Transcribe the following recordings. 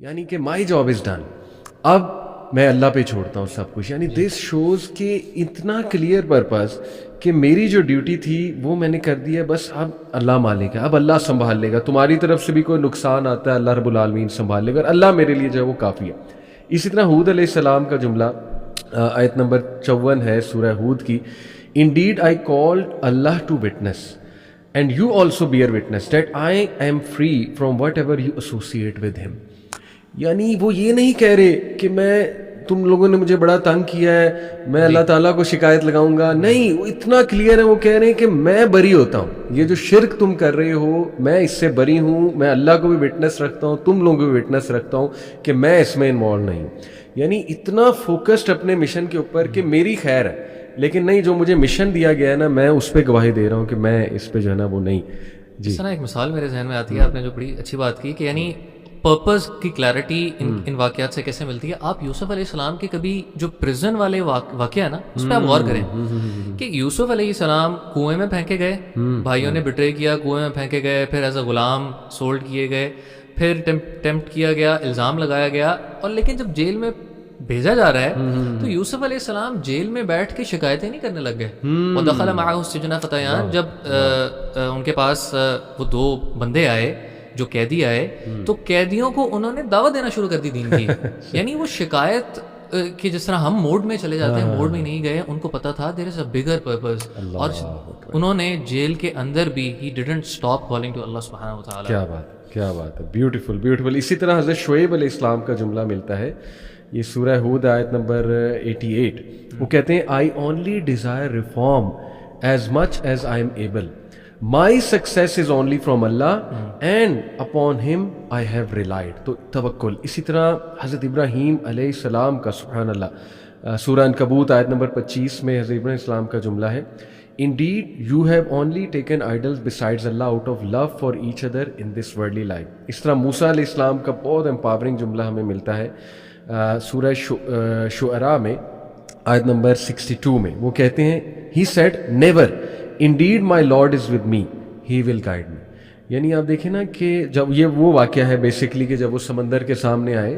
یعنی کہ my job is done, اب میں اللہ پہ چھوڑتا ہوں سب کچھ. یعنی دس شوز کہ اتنا کلیئر پرپز کہ میری جو ڈیوٹی تھی وہ میں نے کر دی ہے، بس اب اللہ مالک ہے، اب اللہ سنبھال لے گا. تمہاری طرف سے بھی کوئی نقصان آتا ہے اللہ رب العالمین سنبھال لے گا، اللہ میرے لیے جو ہے وہ کافی ہے. اسی طرح ہود علیہ السلام کا جملہ آیت نمبر 54 ہے سورہ ہود کی. Indeed I called Allah to witness and you also bear witness that I am free from whatever you associate with him. یعنی وہ یہ نہیں کہہ رہے کہ میں تم لوگوں نے مجھے بڑا تنگ کیا ہے میں اللہ تعالیٰ کو شکایت لگاؤں گا، نہیں، وہ اتنا کلیئر ہے، وہ کہہ رہے ہیں کہ میں بری ہوتا ہوں، یہ جو شرک تم کر رہے ہو میں اس سے بری ہوں، میں اللہ کو بھی وٹنس رکھتا ہوں، تم لوگوں کو بھی وٹنس رکھتا ہوں کہ میں اس میں انوالو نہیں. یعنی اتنا فوکسڈ اپنے مشن کے اوپر کہ میری خیر ہے، لیکن نہیں، جو مجھے مشن دیا گیا ہے نا میں اس پہ گواہی دے رہا ہوں کہ میں اس پہ جو ہے نا وہ نہیں. جس طرح ایک مثال میرے ذہن میں آتی ہے، آپ نے جو بڑی اچھی بات کی کہ یعنی پرپز کی کلیئرٹی ان واقعات سے کیسے ملتی ہے. آپ یوسف علیہ السلام کے کبھی جو پرزن والے واقعہ ہے نا اس پہ آپ غور کریں کہ یوسف علیہ السلام کنویں میں پھینکے گئے، بھائیوں نے بٹرے کیا، کنویں میں پھینکے گئے، پھر ایز اے غلام سولڈ کیے گئے، پھر ٹیمپٹ کیا گیا، الزام لگایا گیا، اور لیکن جب جیل میں بھیجا جا رہا ہے تو یوسف علیہ السلام جیل میں بیٹھ کے شکایتیں نہیں کرنے لگ گئے. وَدَخَلَ مَعَهُ السِّجْنَ فَتَيَانِ، جب ان کے پاس وہ دو بندے آئے جو قیدی آئے تو قیدیوں کو انہوں نے دعوت دینا شروع کر دی دین کی. یعنی وہ شکایت کہ جس طرح ہم موڈ میں چلے جاتے ہیں موڈ میں نہیں گئے، ان کو پتا تھا دیر از اے بگر پرپز، اور انہوں نے جیل کے اندر بھی ہی ڈڈنٹ اسٹاپ کالنگ ٹو اللہ سبحانہ و تعالیٰ. کیا بات ہے، بیوٹیفل بیوٹیفل. اسی طرح حضرت شعیب علیہ السلام کا جملہ ملتا ہے، یہ سورہ ہود آیت نمبر 88. وہ کہتے ہیں I only desire reform as much as I am able. My success is only from Allah and upon him I have relied. تو توکل. اسی طرح حضرت ابراہیم علیہ السلام کا سبحان اللہ سورہ عنکبوت آیت نمبر 25 میں حضرت ابراہیم السلام کا جملہ ہے Indeed you have only taken idols besides Allah out of love for each other in this worldly life. اس طرح موسیٰ علیہ السلام کا بہت امپاورنگ جملہ ہمیں ملتا ہے سورہ شعراء میں آیت نمبر 62 میں. وہ کہتے ہیں He said never, indeed my Lord is with me, he will guide me. یعنی آپ دیکھیں نا کہ جب یہ وہ واقعہ ہے بیسکلی کہ جب وہ سمندر کے سامنے آئے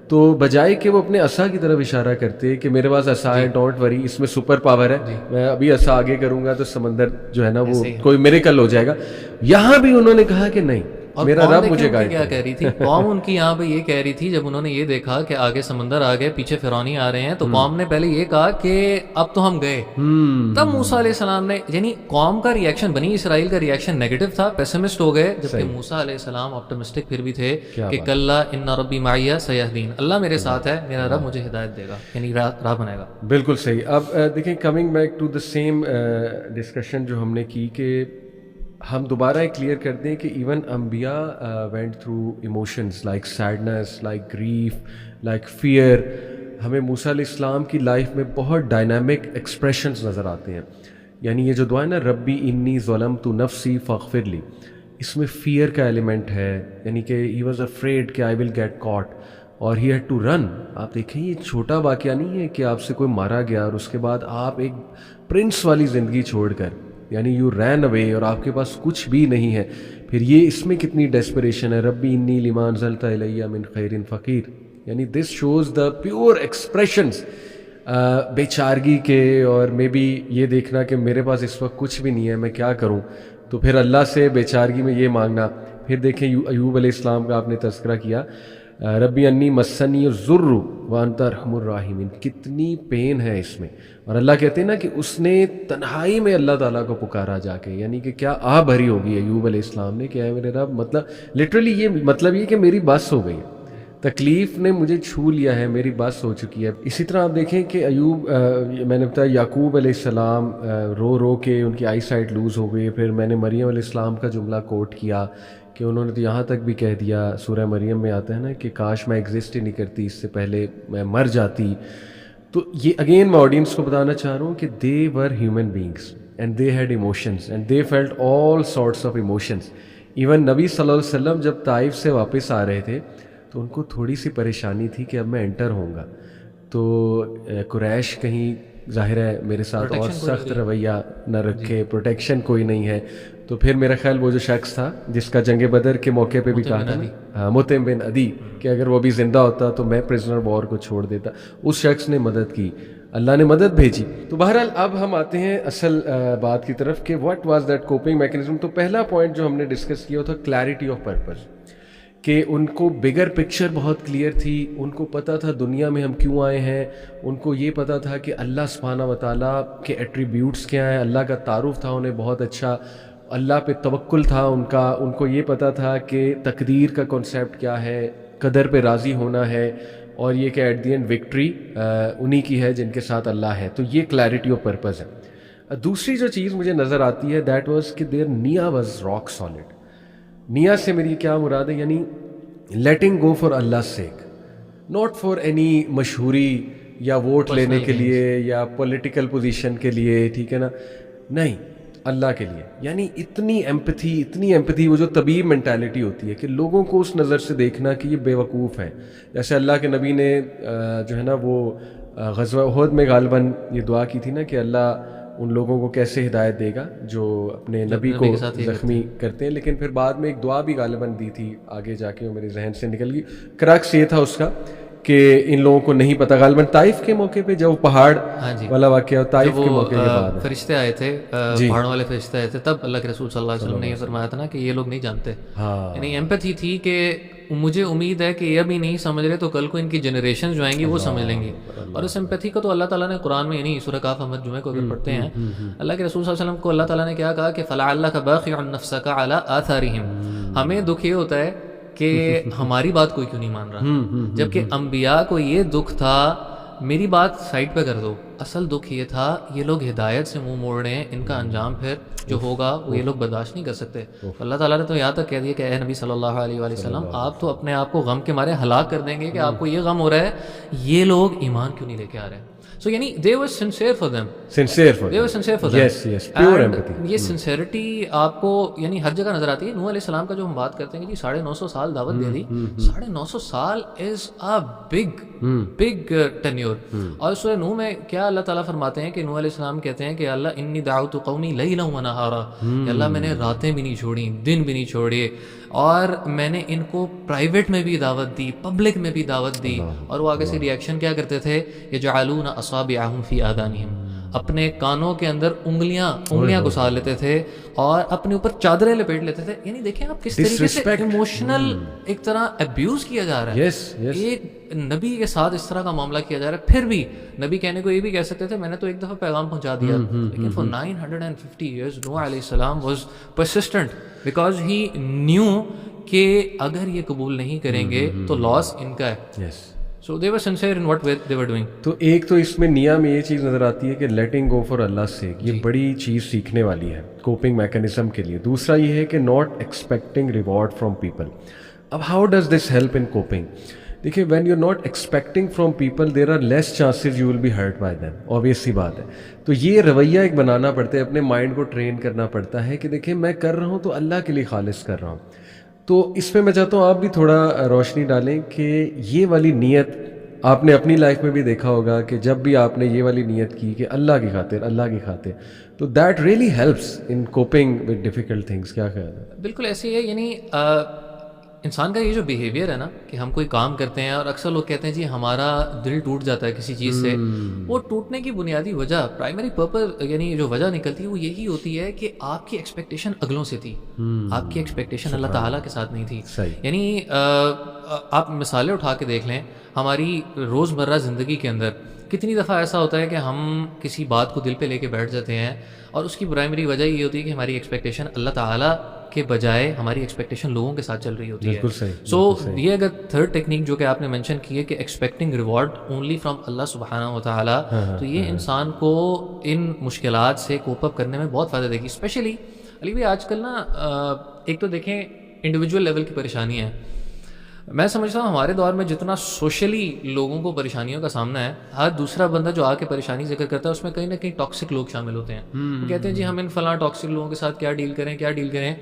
تو بجائے کہ وہ اپنے عصا کی طرف اشارہ کرتے کہ میرے پاس عصا ہے، ڈونٹ وری، اس میں سپر پاور ہے، میں ابھی عصا آگے کروں گا تو سمندر جو ہے نا وہ کوئی میریکل ہو جائے گا، یہاں بھی انہوں نے کہا کہ نہیں، میرا رب مجھے گائیڈ کیا کہہ رہی تھی قوم ان کی یہاں پہ یہ کہہ رہی تھی جب انہوں نے یہ دیکھا کہ آگے سمندر آ گئے، پیچھے فرعونی آ رہے ہیں، تو قوم نے پہلے یہ کہا کہ اب تو ہم گئے. تب موسیٰ علیہ السلام نے، یعنی قوم کا ریئیکشن، بنی اسرائیل کا ریئیکشن نیگیٹو تھا، پیسمسٹ ہو گئے، جبکہ موسیٰ علیہ السلام آپٹمسٹک پھر بھی تھے کہ کلا ان ربی معی سیہدین، اللہ میرے ساتھ ہے، میرا رب مجھے ہدایت دے گا، یعنی راہ بنائے گا. بالکل صحیح. اب دیکھیں coming back to the same discussion جو ہم نے کی کہ ہم دوبارہ کلیئر کر دیں کہ ایون انبیاء went through emotions like sadness, like grief, like fear. ہمیں موسیٰ علیہ السلام کی لائف میں بہت ڈائنامک ایکسپریشنز نظر آتے ہیں. یعنی یہ جو دعا ہے نا ربی انی ظلمت نفسی فاغفر لی، اس میں فیئر کا ایلیمنٹ ہے، یعنی کہ ہی واز افریڈ کہ آئی ول گیٹ کاٹ اور ہی ہیڈ ٹو رن. آپ دیکھیں یہ چھوٹا واقعہ نہیں ہے کہ آپ سے کوئی مارا گیا اور اس کے بعد آپ ایک پرنس والی زندگی چھوڑ کر، یعنی یو رین اوے اور آپ کے پاس کچھ بھی نہیں ہے. پھر یہ اس میں کتنی ڈیسپریشن ہے، ربی انی لما انزلت الی من خیر فقیر. یعنی this shows the pure expressions بے چارگی کے، اور مے بی یہ دیکھنا کہ میرے پاس اس وقت کچھ بھی نہیں ہے، میں کیا کروں، تو پھر اللہ سے بے چارگی میں یہ مانگنا. پھر دیکھیں ایوب علیہ السلام کا آپ نے تذکرہ کیا، ربی انی مسنی الضر وانت ارحم الراحمین، کتنی پین ہے اس میں. اور اللہ کہتے ہیں نا کہ اس نے تنہائی میں اللہ تعالیٰ کو پکارا جا کے، یعنی کہ کیا آہ بھری ہوگی ایوب علیہ السلام نے کہ اے میرے رب، مطلب لٹرلی یہ مطلب یہ کہ میری بس ہو گئی، تکلیف نے مجھے چھو لیا ہے، میری بس ہو چکی ہے. اسی طرح آپ دیکھیں کہ ایوب، میں نے بتایا یعقوب علیہ السلام رو رو کے ان کی آئی سائٹ لوز ہو گئی. پھر میں نے مریم علیہ السلام کا جملہ کوٹ کیا کہ انہوں نے تو یہاں تک بھی کہہ دیا، سورہ مریم میں آتا ہے نا کہ کاش میں ایگزسٹ ہی نہیں کرتی، اس سے پہلے میں مر جاتی. تو یہ اگین میں آڈینس کو بتانا چاہ رہا ہوں کہ they were human beings and they had emotions and they felt all sorts of emotions. Even نبی صلی اللہ علیہ وسلم جب طائف سے واپس آ رہے تھے تو ان کو تھوڑی سی پریشانی تھی کہ اب میں انٹر ہوں گا، تو قریش کہیں ظاہر ہے میرے ساتھ اور سخت رویہ نہ رکھے، پروٹیکشن کوئی نہیں ہے، تو پھر میرا خیال وہ جو شخص تھا جس کا جنگ بدر کے موقع پہ بھی کہا تھا مطعم بن عدی کہ اگر وہ بھی زندہ ہوتا تو میں پرزنر وار کو چھوڑ دیتا, اس شخص نے مدد کی, اللہ نے مدد بھیجی. تو بہرحال اب ہم آتے ہیں اصل بات کی طرف کہ what was that coping mechanism. تو پہلا پوائنٹ جو ہم نے ڈسکس کیا تھا کلیئرٹی آف پرپز, کہ ان کو بگر پکچر بہت کلیئر تھی, ان کو پتہ تھا دنیا میں ہم کیوں آئے ہیں, ان کو یہ پتہ تھا کہ اللہ سبحانہ و تعالیٰ کے ایٹریبیوٹس کیا ہیں, اللہ کا تعارف تھا انہیں بہت اچھا, اللہ پہ توکل تھا ان کا, ان کو یہ پتہ تھا کہ تقدیر کا کنسیپٹ کیا ہے, قدر پہ راضی ہونا ہے, اور یہ کہ ایٹ دی اینڈ وکٹری انہی کی ہے جن کے ساتھ اللہ ہے. تو یہ کلیئرٹی آف پرپز ہے. دوسری جو چیز مجھے نظر آتی ہے دیٹ واز کہ دیئر نیا واز راک سالڈ. نیا سے میری کیا مراد ہے, یعنی لیٹنگ گو فار اللہ سیک, ناٹ فار اینی مشہوری یا ووٹ لینے کے لیے یا پولیٹیکل پوزیشن کے لیے, ٹھیک ہے نا, نہیں, اللہ کے لیے. یعنی اتنی ایمپتھی, وہ جو طبیب مینٹالٹی ہوتی ہے کہ لوگوں کو اس نظر سے دیکھنا کہ یہ بے وقوف ہیں. جیسے اللہ کے نبی نے جو ہے نا وہ غزوہ احد میں غالباً یہ دعا کی تھی نا کہ اللہ ان لوگوں کو کیسے ہدایت دے گا جو اپنے نبی کو زخمی کرتے ہیں, لیکن پھر بعد میں ایک دعا بھی غالباً دی تھی آگے جا کے, وہ میرے ذہن سے نکل گئی. کراکس یہ تھا اس کا کہ ان لوگوں کو نہیں پتا, غالباً طائف کے موقع پہ جب پہاڑ والا واقعہ, طائف کے موقع کے بعد فرشتے آئے تھے, پہاڑوں والے فرشتے آئے تھے, تب اللہ کے رسول صلی اللہ علیہ وسلم نے یہ فرمایا تھا نا کہ یہ لوگ نہیں جانتے. یعنی ایمپتھی تھی کہ مجھے امید ہے کہ یہ ابھی نہیں سمجھ رہے تو کل کو ان کی جنریشن جو آئیں گی وہ سمجھ لیں گی. اور اس ایمپتھی کو تو اللہ تعالیٰ نے قرآن میں, یعنی سورہ کاف احمد جمعہ کو اگر پڑھتے ہیں, اللہ کے رسول صلی اللہ علیہ وسلم کو اللہ تعالیٰ نے کیا کہا کہ فَلَعَلَّكَ بَاخِعٌ نَفْسَكَ عَلَىٰ آثَارِهِمْ. ہمیں دکھ یہ ہوتا ہے کہ ہماری بات کوئی کیوں نہیں مان رہا, جبکہ انبیاء کو یہ دکھ تھا میری بات سائڈ پہ کر دو. اصل دکھ یہ تھا یہ لوگ ہدایت سے منہ موڑ رہے ہیں, ان کا انجام پھر جو ہوگا وہ یہ لوگ برداشت نہیں کر سکتے. اللہ تعالیٰ نے تو یہاں تک کہہ دیا کہ اے نبی صلی اللہ علیہ وآلہ وسلم, آپ تو اپنے آپ کو غم کے مارے ہلاک کر دیں گے کہ آپ کو یہ غم ہو رہا ہے یہ لوگ ایمان کیوں نہیں لے کے آ رہے ہیں. So یعنی they were sincere for them. They were sincere for them. Yes, pure empathy. یہ sincerity آپ کو یعنی ہر جگہ نظر آتی ہے. نوح علیہ السلام کا جو ہم بات کرتے ہیں کہ جی 950 سال دعوت دے دی, 950 سال is a big tenure. اور سورہ نوح میں کیا اللہ تعالیٰ فرماتے ہیں کہ نوح علیہ السلام کہتے ہیں کہ اللہ انی دعوت قومی لیلا و نہارا, کہ اللہ میں نے راتیں بھی نہیں چھوڑی, دن بھی نہیں چھوڑے, اور میں نے ان کو پرائیویٹ میں بھی دعوت دی, پبلک میں بھی دعوت دی. اور وہ آگے سے ریئیکشن کیا کرتے تھے, یجعلون اصابعهم فی آذانہم, اپنے کانوں کے اندر انگلیاں گھسا لیتے تھے اور اپنے اوپر چادریں لپیٹ لیتے تھے. یعنی دیکھیں آپ کس طریقے سے ایموشنل ایک طرح ابیوز کیا جا رہا ہے. ایک نبی کے ساتھ اس طرح کا معاملہ کیا جا رہا ہے. پھر بھی نبی کہنے کو یہ بھی کہہ سکتے تھے میں نے تو ایک دفعہ پیغام پہنچا دیا, لیکن for 950 years نوح علیہ السلام was persistent because he knew کہ اگر یہ قبول نہیں کریں گے تو لاس ان کا ہے. So they were sincere in what they were doing. تو ایک تو اس میں نیا میں یہ چیز نظر آتی ہے کہ لیٹنگ گو فار اللہ سے, یہ بڑی چیز سیکھنے والی ہے کوپنگ میکینزم کے لیے. دوسرا یہ ہے کہ not expecting reward from people. اب how does this help in coping? دیکھیے when you not expecting from people there are less chances you will be hurt by them, obvious سی بات ہے. تو یہ رویہ ایک بنانا پڑتا ہے, اپنے مائنڈ کو ٹرین کرنا پڑتا ہے کہ دیکھیں میں کر رہا ہوں تو اللہ کے لیے خالص کر رہا ہوں. تو اس میں میں چاہتا ہوں آپ بھی تھوڑا روشنی ڈالیں کہ یہ والی نیت آپ نے اپنی لائف میں بھی دیکھا ہوگا کہ جب بھی آپ نے یہ والی نیت کی کہ اللہ کی خاطر, تو that really helps in coping with difficult things. کیا خیال ہے؟ بالکل ایسے ہی ہے. یعنی انسان کا یہ جو بیہیویئر ہے نا کہ ہم کوئی کام کرتے ہیں اور اکثر لوگ کہتے ہیں جی ہمارا دل ٹوٹ جاتا ہے کسی چیز سے, وہ ٹوٹنے کی بنیادی وجہ, پرائمری پرپز, یعنی جو وجہ نکلتی ہے وہ یہی ہوتی ہے کہ آپ کی ایکسپیکٹیشن اگلوں سے تھی, آپ کی ایکسپیکٹیشن اللہ تعالیٰ کے ساتھ نہیں تھی. یعنی آپ مثالیں اٹھا کے دیکھ لیں ہماری روزمرہ زندگی کے اندر کتنی دفعہ ایسا ہوتا ہے کہ ہم کسی بات کو دل پہ لے کے بیٹھ جاتے ہیں اور اس کی پرائمری وجہ یہ ہوتی ہے کہ ہماری ایکسپیکٹیشن اللہ تعالیٰ کے بجائے ہماری ایکسپیکٹیشن لوگوں کے ساتھ چل رہی ہوتی ہے. سو یہ اگر تھرڈ ٹیکنیک جو کہ آپ نے مینشن کی ہے کہ ایکسپیکٹنگ ریوارڈ اونلی فرام اللہ سبحانہ و تعالیٰ, تو یہ انسان کو ان مشکلات سے کوپ اپ کرنے میں بہت فائدہ دے گی. اسپیشلی علی بھائی آج کل نا ایک تو دیکھیں انڈیویجول لیول کی پریشانی ہے. میں سمجھتا ہوں ہمارے دور میں جتنا سوشلی لوگوں کو پریشانیوں کا سامنا ہے, ہر دوسرا بندہ جو آ کے پریشانی ذکر کرتا ہے اس میں کہیں نہ کہیں ٹاکسک لوگ شامل ہوتے ہیں. وہ کہتے ہیں جی ہم ان فلاں ٹاکسک لوگوں کے ساتھ کیا ڈیل کریں.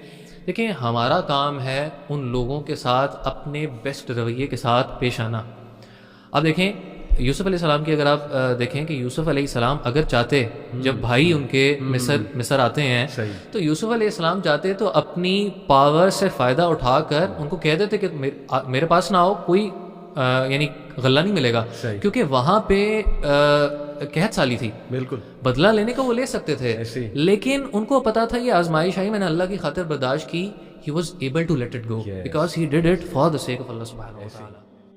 دیکھیں ہمارا کام ہے ان لوگوں کے ساتھ اپنے بیسٹ رویے کے ساتھ پیش آنا. اب دیکھیں یوسف علیہ السلام کی اگر آپ دیکھیں کہ یوسف علیہ السلام اگر چاہتے, جب بھائی ان کے مصر آتے ہیں, تو یوسف علیہ السلام چاہتے تو اپنی پاور سے فائدہ اٹھا کر ان کو کہہ دیتے کہ میرے پاس نہ آؤ, کوئی یعنی غلہ نہیں ملے گا, کیونکہ وہاں پہ قحط سالی تھی, بالکل بدلہ لینے کا وہ لے سکتے تھے, لیکن ان کو پتا تھا یہ آزمائش آئی, میں نے اللہ کی خاطر برداشت کی. He was able to let it go because he did it for the sake of Allah subhanahu wa ta'ala.